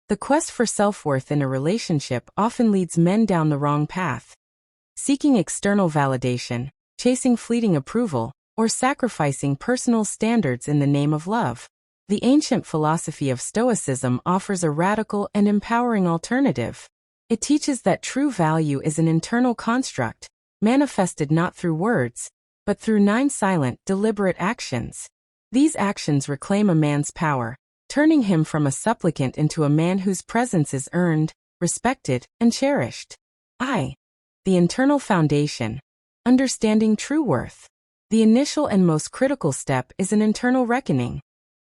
The quest for self-worth in a relationship often leads men down the wrong path. Seeking external validation, chasing fleeting approval, or sacrificing personal standards in the name of love. The ancient philosophy of Stoicism offers a radical and empowering alternative. It teaches that true value is an internal construct, manifested not through words, but through 9 silent, deliberate actions. These actions reclaim a man's power, turning him from a supplicant into a man whose presence is earned, respected, and cherished. The internal foundation. Understanding true worth. The initial and most critical step is an internal reckoning.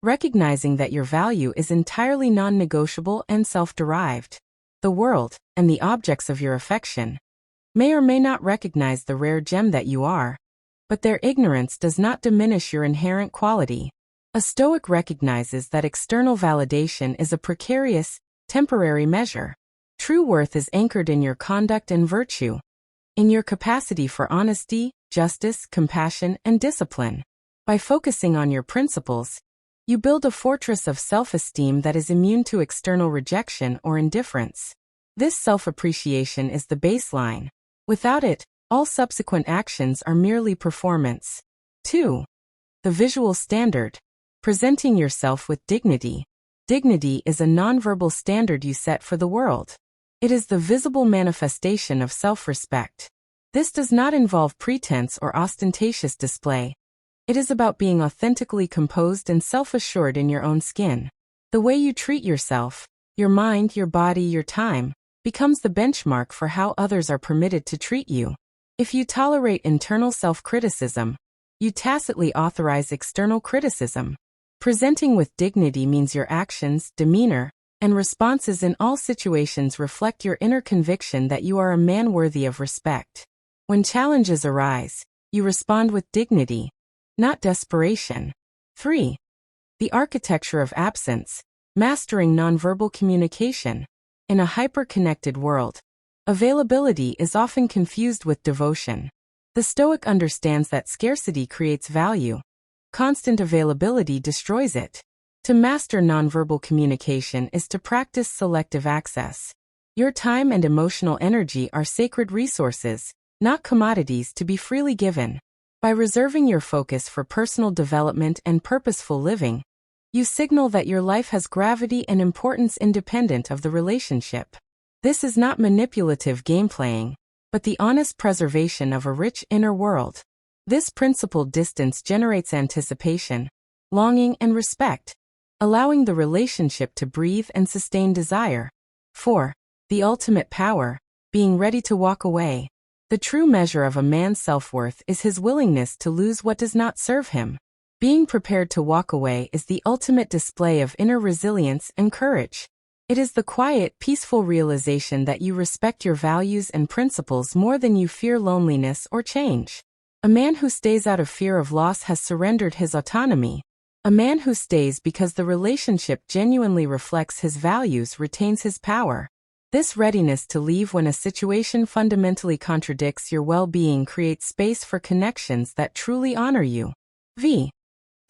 Recognizing that your value is entirely non-negotiable and self-derived. The world, and the objects of your affection, may or may not recognize the rare gem that you are, but their ignorance does not diminish your inherent quality. A Stoic recognizes that external validation is a precarious, temporary measure. True worth is anchored in your conduct and virtue, in your capacity for honesty, justice, compassion, and discipline. By focusing on your principles, you build a fortress of self-esteem that is immune to external rejection or indifference. This self-appreciation is the baseline. Without it, all subsequent actions are merely performance. 2. The visual standard. Presenting yourself with dignity. Dignity is a nonverbal standard you set for the world. It is the visible manifestation of self-respect. This does not involve pretense or ostentatious display. It is about being authentically composed and self-assured in your own skin. The way you treat yourself, your mind, your body, your time, becomes the benchmark for how others are permitted to treat you. If you tolerate internal self-criticism, you tacitly authorize external criticism. Presenting with dignity means your actions, demeanor, and responses in all situations reflect your inner conviction that you are a man worthy of respect. When challenges arise, you respond with dignity, not desperation. 3. The architecture of absence. Mastering nonverbal communication. In a hyper-connected world, availability is often confused with devotion. The Stoic understands that scarcity creates value. Constant availability destroys it. To master nonverbal communication is to practice selective access. Your time and emotional energy are sacred resources, not commodities to be freely given. By reserving your focus for personal development and purposeful living, you signal that your life has gravity and importance independent of the relationship. This is not manipulative game-playing, but the honest preservation of a rich inner world. This principled distance generates anticipation, longing, and respect, allowing the relationship to breathe and sustain desire. 4. The ultimate power. Being ready to walk away. The true measure of a man's self-worth is his willingness to lose what does not serve him. Being prepared to walk away is the ultimate display of inner resilience and courage. It is the quiet, peaceful realization that you respect your values and principles more than you fear loneliness or change. A man who stays out of fear of loss has surrendered his autonomy. A man who stays because the relationship genuinely reflects his values retains his power. This readiness to leave when a situation fundamentally contradicts your well-being creates space for connections that truly honor you. The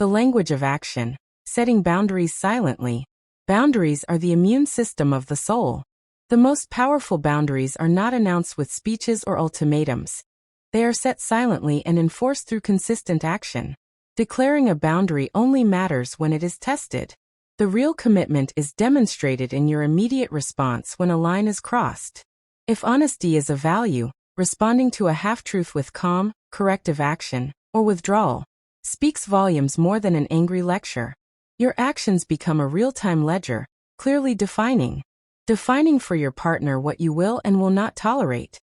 language of action. Setting boundaries silently. Boundaries are the immune system of the soul. The most powerful boundaries are not announced with speeches or ultimatums. They are set silently and enforced through consistent action. Declaring a boundary only matters when it is tested. The real commitment is demonstrated in your immediate response when a line is crossed. If honesty is a value, responding to a half-truth with calm, corrective action, or withdrawal, speaks volumes more than an angry lecture. Your actions become a real-time ledger, clearly defining for your partner what you will and will not tolerate,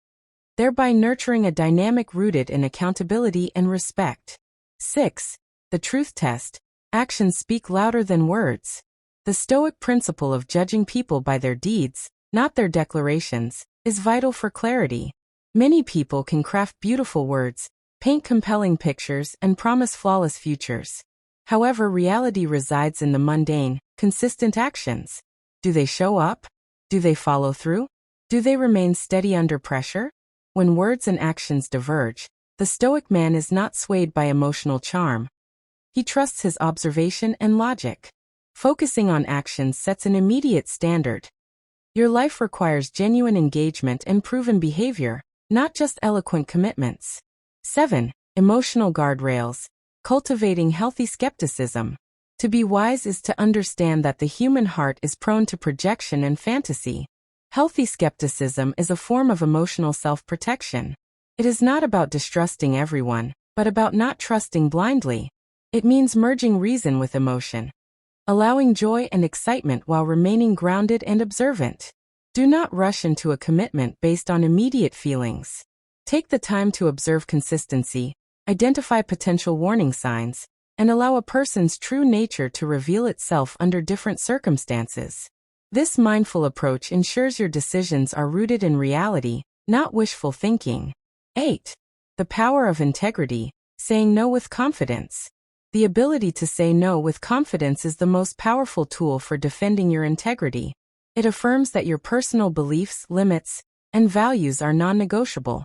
thereby nurturing a dynamic rooted in accountability and respect. 6. The truth test. Actions speak louder than words. The Stoic principle of judging people by their deeds, not their declarations, is vital for clarity. Many people can craft beautiful words, paint compelling pictures, and promise flawless futures. However, reality resides in the mundane, consistent actions. Do they show up? Do they follow through? Do they remain steady under pressure? When words and actions diverge, the Stoic man is not swayed by emotional charm. He trusts his observation and logic. Focusing on actions sets an immediate standard. Your life requires genuine engagement and proven behavior, not just eloquent commitments. 7. Emotional guardrails. Cultivating healthy skepticism. To be wise is to understand that the human heart is prone to projection and fantasy. Healthy skepticism is a form of emotional self-protection. It is not about distrusting everyone, but about not trusting blindly. It means merging reason with emotion, allowing joy and excitement while remaining grounded and observant. Do not rush into a commitment based on immediate feelings. Take the time to observe consistency, identify potential warning signs, and allow a person's true nature to reveal itself under different circumstances. This mindful approach ensures your decisions are rooted in reality, not wishful thinking. 8. The power of integrity. Saying no with confidence. The ability to say no with confidence is the most powerful tool for defending your integrity. It affirms that your personal beliefs, limits, and values are non-negotiable.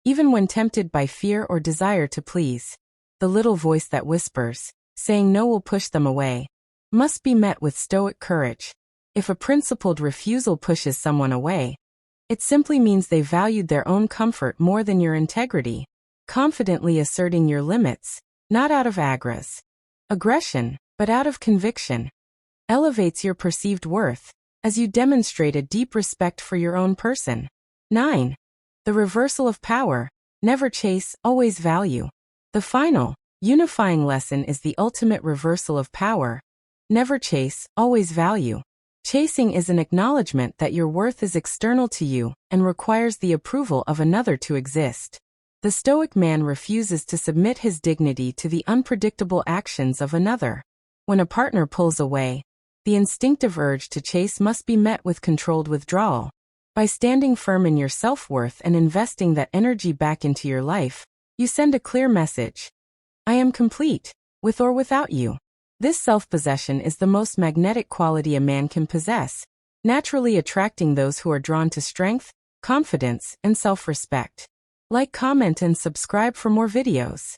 Even when tempted by fear or desire to please, the little voice that whispers, saying no will push them away, must be met with stoic courage. If a principled refusal pushes someone away, it simply means they valued their own comfort more than your integrity. Confidently asserting your limits, not out of aggression, but out of conviction, elevates your perceived worth, as you demonstrate a deep respect for your own person. 9. The reversal of power. Never chase, always value. The final, unifying lesson is the ultimate reversal of power. Never chase, always value. Chasing is an acknowledgement that your worth is external to you and requires the approval of another to exist. The Stoic man refuses to submit his dignity to the unpredictable actions of another. When a partner pulls away, the instinctive urge to chase must be met with controlled withdrawal. By standing firm in your self-worth and investing that energy back into your life, you send a clear message. I am complete, with or without you. This self-possession is the most magnetic quality a man can possess, naturally attracting those who are drawn to strength, confidence, and self-respect. Like, comment, and subscribe for more videos.